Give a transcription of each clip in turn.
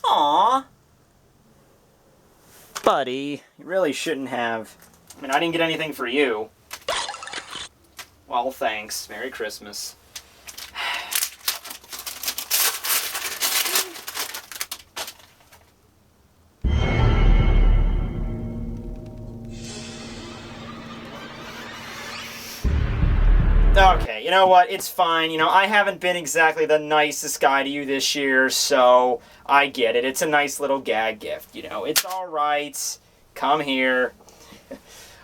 Aww. Buddy, you really shouldn't have. I mean, I didn't get anything for you. Well, thanks. Merry Christmas. Okay, you know what? It's fine. You know, I haven't been exactly the nicest guy to you this year, so I get it. It's a nice little gag gift, you know. It's alright. Come here.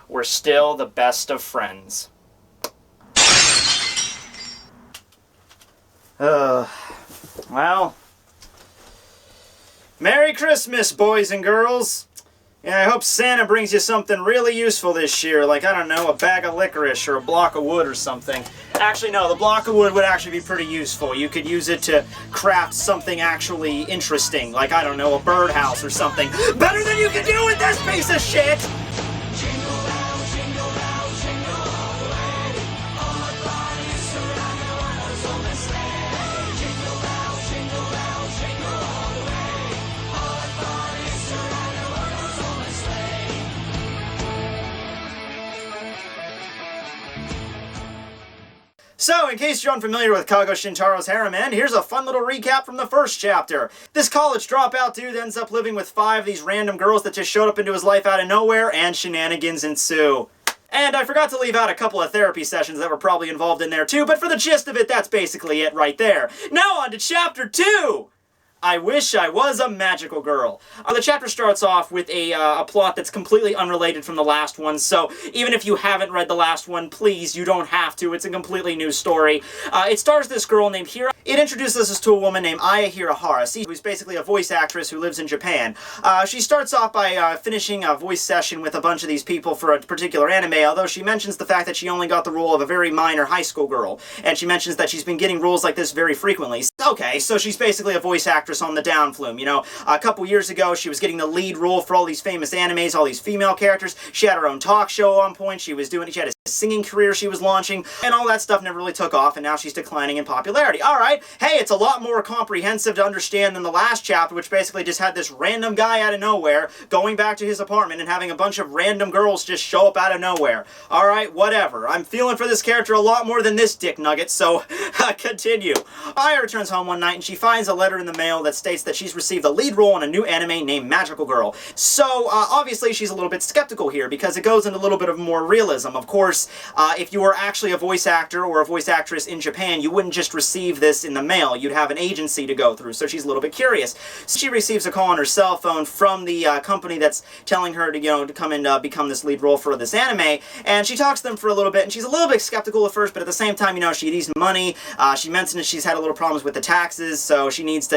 We're still the best of friends. Well, Merry Christmas, boys and girls. Yeah, I hope Santa brings you something really useful this year, like, I don't know, a bag of licorice or a block of wood or something. Actually, no, the block of wood would actually be pretty useful. You could use it to craft something actually interesting, like, I don't know, a birdhouse or something. Better than you can do with this piece of shit! So, in case you're unfamiliar with Kago Shintaro's Harem End, here's a fun little recap from the first chapter. This college dropout dude ends up living with 5 of these random girls that just showed up into his life out of nowhere, and shenanigans ensue. And I forgot to leave out a couple of therapy sessions that were probably involved in there too, but for the gist of it, that's basically it right there. Now on to Chapter 2! I wish I was a magical girl. The chapter starts off with a plot that's completely unrelated from the last one, so even if you haven't read the last one, please, you don't have to. It's a completely new story. It stars this girl named Hira. It introduces us to a woman named Aya Hirahara, who's basically a voice actress who lives in Japan. She starts off by finishing a voice session with a bunch of these people for a particular anime, although she mentions the fact that she only got the role of a very minor high school girl, and she mentions that she's been getting roles like this very frequently. Okay, so she's basically a voice actress on the down flume, you know. A couple years ago, she was getting the lead role for all these famous animes, all these female characters. She had her own talk show on point. She had a singing career she was launching, and all that stuff never really took off, and now she's declining in popularity. Alright, hey, it's a lot more comprehensive to understand than the last chapter, which basically just had this random guy out of nowhere going back to his apartment and having a bunch of random girls just show up out of nowhere. Alright, whatever. I'm feeling for this character a lot more than this dick nugget, so continue. Aya returns home one night and she finds a letter in the mail that states that she's received a lead role in a new anime named Magical Girl. So, obviously she's a little bit skeptical here because it goes into a little bit of more realism. Of course, if you were actually a voice actor or a voice actress in Japan, you wouldn't just receive this in the mail. You'd have an agency to go through, so she's a little bit curious. So she receives a call on her cell phone from the company that's telling her to, you know, to come and become this lead role for this anime, and she talks to them for a little bit, and she's a little bit skeptical at first, but at the same time, you know, she needs money. She mentioned that she's had a little problems with the taxes, so she needs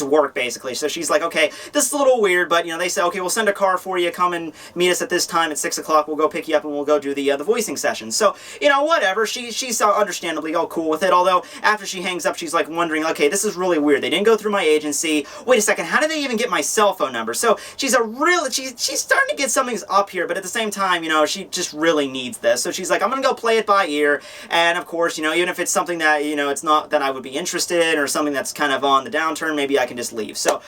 work, basically. So she's like, okay, this is a little weird, but, you know, they say, okay, we'll send a car for you, come and meet us at this time at 6 o'clock, we'll go pick you up and we'll go do the voicing session. So, you know, whatever, she's understandably all cool with it, although after she hangs up, she's like wondering, okay, this is really weird, they didn't go through my agency, wait a second, how did they even get my cell phone number? So she's starting to get something's up here, but at the same time, you know, she just really needs this, so she's like, I'm gonna go play it by ear, and of course, you know, even if it's something that, you know, it's not that I would be interested in, or something that's kind of on the downturn, maybe I can just leave. So,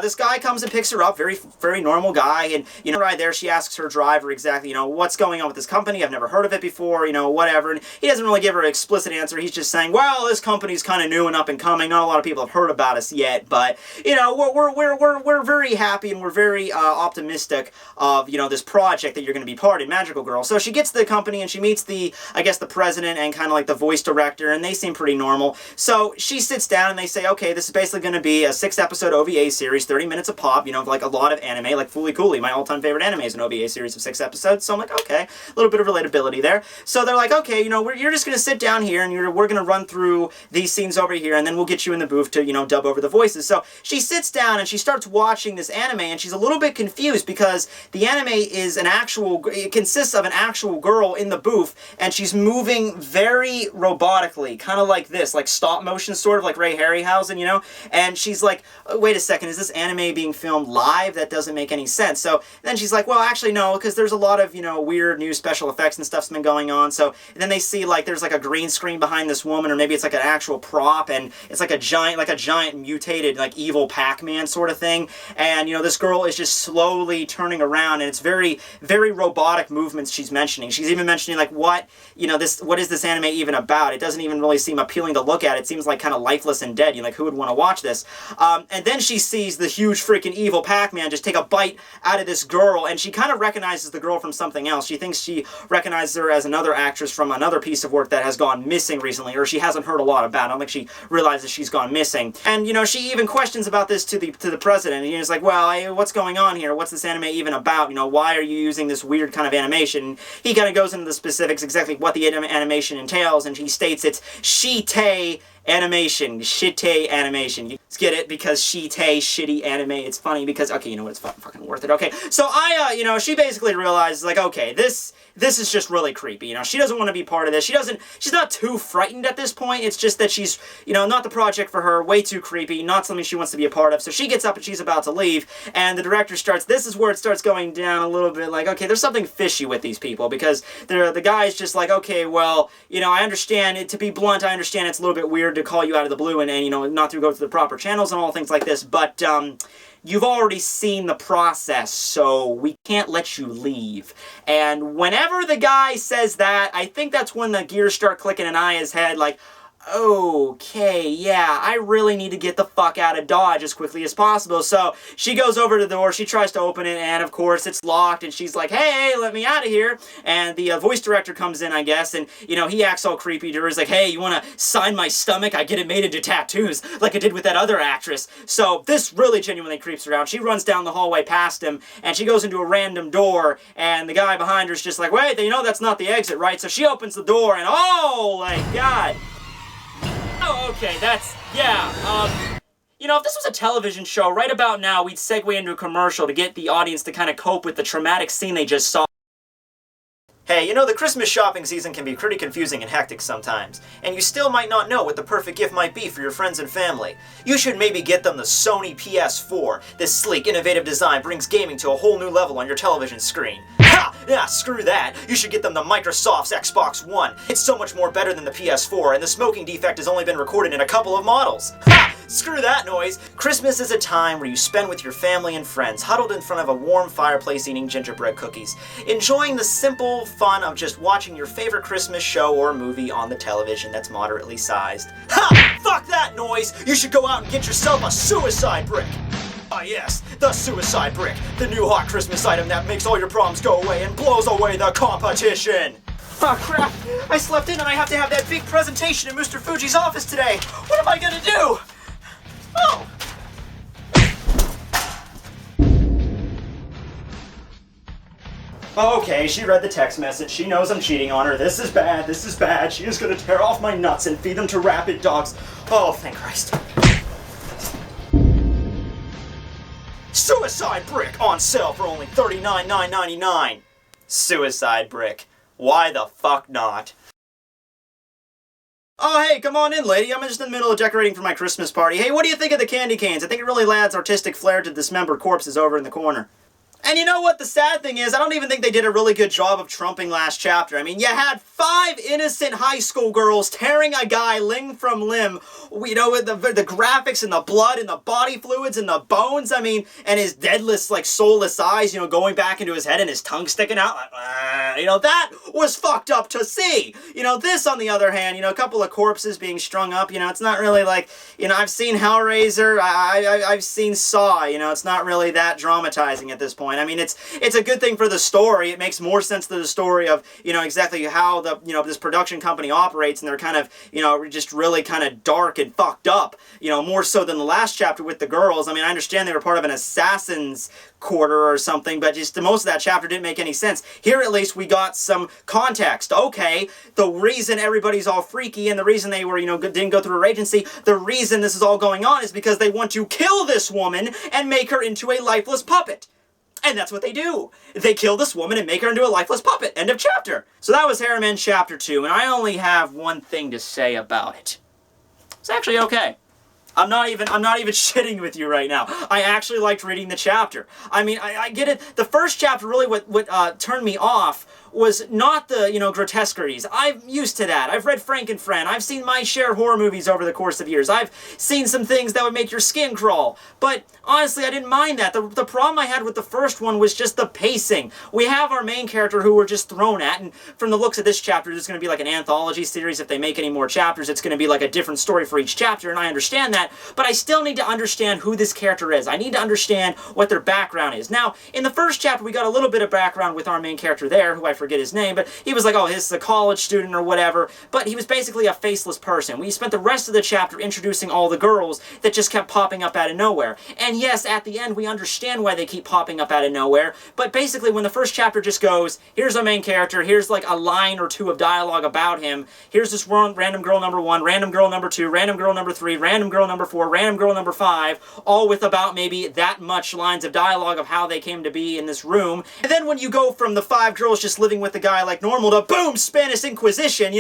this guy comes and picks her up, very, very normal guy, and, you know, right there, she asks her driver exactly, you know, what's going on with this company, I've never heard of it before, you know, whatever, and he doesn't really give her an explicit answer, he's just saying, well, this company's kind of new and up and coming, not a lot of people have heard about us yet, but, you know, we're very happy and we're very, optimistic of, you know, this project that you're going to be part in, Magical Girl. So she gets to the company and she meets I guess the president and kind of like the voice director, and they seem pretty normal. So she sits down and they say, okay, this is basically going to be a 6-episode OVA series, 30 minutes a pop, you know, like a lot of anime, like Fooly Cooly, my all-time favorite anime is an OVA series of 6 episodes, so I'm like, okay, a little bit of relatability there. So they're like, okay, you know, you're just going to sit down here and we're going to run through these scenes over here, and then we'll get you in the booth to, you know, dub over the voices. So she sits down and she starts watching this anime, and she's a little bit confused because the anime is it consists of an actual girl in the booth, and she's moving very robotically, kind of like this, like stop motion, sort of like Ray Harryhausen, you know, and she's like, wait a second, is this anime being filmed live? That doesn't make any sense. So then she's like, well, actually no, because there's a lot of, you know, weird new special effects and stuff's been going on. So then they see like there's like a green screen behind this woman, or maybe it's like an actual prop, and it's like a giant mutated like evil Pac-Man sort of thing. And you know, this girl is just slowly turning around, and it's very, very robotic movements she's mentioning. She's even mentioning like, what is this anime even about? It doesn't even really seem appealing to look at. It seems like kind of lifeless and dead. You know, like, who would want to watch this? And then she sees the huge freaking evil Pac-Man just take a bite out of this girl, and she kind of recognizes the girl from something else. She thinks she recognizes her as another actress from another piece of work that has gone missing recently, or she hasn't heard a lot about. I don't think she realizes she's gone missing. And you know, she even questions about this to the president, and he's like, well, hey, what's going on here? What's this anime even about? You know, why are you using this weird kind of animation? He kind of goes into the specifics, exactly what the animation entails, and he states it's shite animation. Shite animation. You get it? Because shite, shitty anime. It's funny because, okay, you know what? It's fucking worth it. Okay, so you know, she basically realizes, like, okay, this is just really creepy. You know, she doesn't want to be part of this. She's not too frightened at this point. It's just that she's, you know, not the project for her, way too creepy, not something she wants to be a part of. So she gets up and she's about to leave, and the director this is where it starts going down a little bit, like, okay, there's something fishy with these people, because the guy's just like, okay, well, you know, I understand it, to be blunt, I understand it's a little bit weird to call you out of the blue and you know, not to go through the proper channels and all things like this, but, you've already seen the process, so we can't let you leave. And whenever the guy says that, I think that's when the gears start clicking in Aya's head, like, okay, yeah, I really need to get the fuck out of Dodge as quickly as possible. So she goes over to the door, she tries to open it, and of course it's locked, and she's like, hey, let me out of here. And the voice director comes in, I guess, and, you know, he acts all creepy to her. He's like, hey, you want to sign my stomach? I get it made into tattoos, like I did with that other actress. So this really genuinely creeps her out. She runs down the hallway past him, and she goes into a random door, and the guy behind her's just like, wait, you know that's not the exit, right? So she opens the door, and oh my god. Oh, okay, you know, if this was a television show, right about now, we'd segue into a commercial to get the audience to kind of cope with the traumatic scene they just saw. Hey, you know, the Christmas shopping season can be pretty confusing and hectic sometimes, and you still might not know what the perfect gift might be for your friends and family. You should maybe get them the Sony PS4. This sleek, innovative design brings gaming to a whole new level on your television screen. Ha! Yeah, screw that. You should get them the Microsoft's Xbox One. It's so much more better than the PS4, and the smoking defect has only been recorded in a couple of models. Ha! Screw that noise! Christmas is a time where you spend with your family and friends, huddled in front of a warm fireplace eating gingerbread cookies, enjoying the simple fun of just watching your favorite Christmas show or movie on the television that's moderately sized. Ha! Fuck that noise! You should go out and get yourself a suicide brick! Ah yes, the suicide brick, the new hot Christmas item that makes all your problems go away and blows away the competition! Oh crap, I slept in and I have to have that big presentation in Mr. Fuji's office today! What am I gonna do? Oh! Okay, she read the text message. She knows I'm cheating on her. This is bad. This is bad. She is going to tear off my nuts and feed them to rabid dogs. Oh, thank Christ. Suicide brick on sale for only $39,999. Suicide brick. Why the fuck not? Oh, hey, come on in, lady. I'm just in the middle of decorating for my Christmas party. Hey, what do you think of the candy canes? I think it really adds artistic flair to dismembered corpses over in the corner. And you know what the sad thing is? I don't even think they did a really good job of trumping last chapter. I mean, you had 5 innocent high school girls tearing a guy limb from limb, you know, with the graphics and the blood and the body fluids and the bones, I mean, and his deadless, like, soulless eyes, you know, going back into his head and his tongue sticking out, like, you know, that was fucked up to see. You know, this, on the other hand, you know, a couple of corpses being strung up, you know, it's not really like, you know, I've seen Hellraiser, I've seen Saw, you know, it's not really that dramatizing at this point. I mean, it's a good thing for the story. It makes more sense to the story of, you know, exactly how the, you know, this production company operates, and they're kind of, you know, just really kind of dark and fucked up, you know, more so than the last chapter with the girls. I mean, I understand they were part of an assassin's quarter or something, but just most of that chapter didn't make any sense. Here, at least, we got some context. Okay, the reason everybody's all freaky and the reason they were, you know, didn't go through her agency, the reason this is all going on is because they want to kill this woman and make her into a lifeless puppet. And that's what they do. They kill this woman and make her into a lifeless puppet. End of chapter. So that was Harem End Chapter 2, and I only have one thing to say about it. It's actually okay. I'm not even shitting with you right now. I actually liked reading the chapter. I mean, I get it. The first chapter really what turned me off was not the, grotesqueries. I'm used to that. I've read Frankenfran. I've seen my share of horror movies over the course of years. I've seen some things that would make your skin crawl. But honestly, I didn't mind that. The problem I had with the first one was just the pacing. We have our main character who we're just thrown at, and from the looks of this chapter, it's going to be like an anthology series. If they make any more chapters, it's going to be like a different story for each chapter, and I understand that, but I still need to understand who this character is. I need to understand what their background is. Now, in the first chapter, we got a little bit of background with our main character there, who I forget his name, but he was like, oh, he's a college student or whatever, but he was basically a faceless person. We spent the rest of the chapter introducing all the girls that just kept popping up out of nowhere. And yes, at the end, we understand why they keep popping up out of nowhere, but basically when the first chapter just goes, here's our main character, here's like a line or two of dialogue about him, here's this random girl number 1, random girl number 2, random girl number 3, random girl number 4, random girl number 5, all with about maybe that much lines of dialogue of how they came to be in this room. And then when you go from the 5 girls just living with the guy like normal to boom, Spanish Inquisition,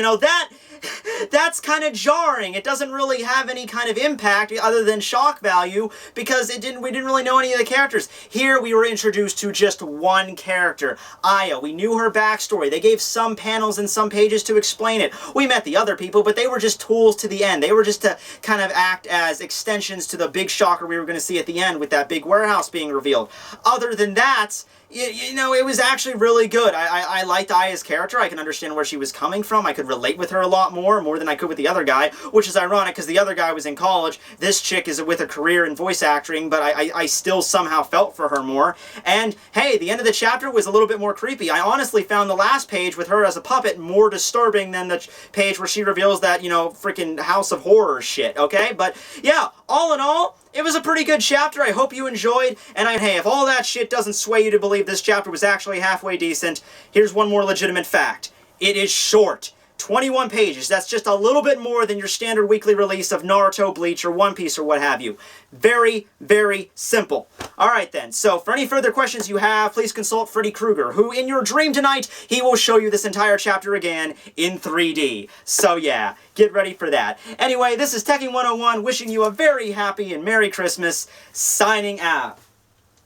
that's kind of jarring. It doesn't really have any kind of impact other than shock value because we didn't really know any of the characters. Here we were introduced to just one character, Aya. We knew her backstory. They gave some panels and some pages to explain it. We met the other people, but they were just tools to the end. They were just to kind of act as extensions to the big shocker we were going to see at the end with that big warehouse being revealed. Other than that, it was actually really good. I liked Aya's character. I can understand where she was coming from. I could relate with her a lot more than I could with the other guy, which is ironic because the other guy was in college. This chick is with a career in voice acting, but I still somehow felt for her more. And hey, the end of the chapter was a little bit more creepy. I honestly found the last page with her as a puppet more disturbing than the page where she reveals that, freaking House of Horror shit, okay? But yeah, all in all, it was a pretty good chapter. I hope you enjoyed. And hey, if all that shit doesn't sway you to believe this chapter was actually halfway decent, here's one more legitimate fact. It is short. 21 pages. That's just a little bit more than your standard weekly release of Naruto, Bleach, or One Piece, or what have you. Very, very simple. Alright then, so for any further questions you have, please consult Freddy Krueger, who in your dream tonight, he will show you this entire chapter again in 3D. So yeah, get ready for that. Anyway, this is Tekking101, wishing you a very happy and Merry Christmas, signing out.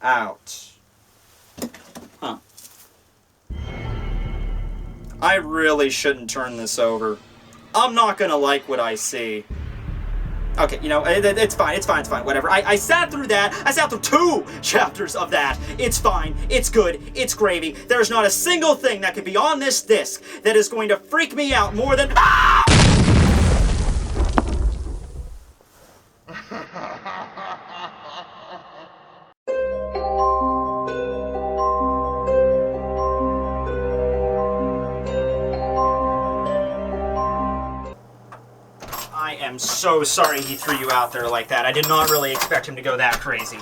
Huh. I really shouldn't turn this over. I'm not gonna like what I see. Okay, it's fine, whatever. I sat through that. I sat through 2 chapters of that. It's fine, it's good, it's gravy. There's not a single thing that could be on this disc that is going to freak me out more than... Ah! I am so sorry he threw you out there like that. I did not really expect him to go that crazy.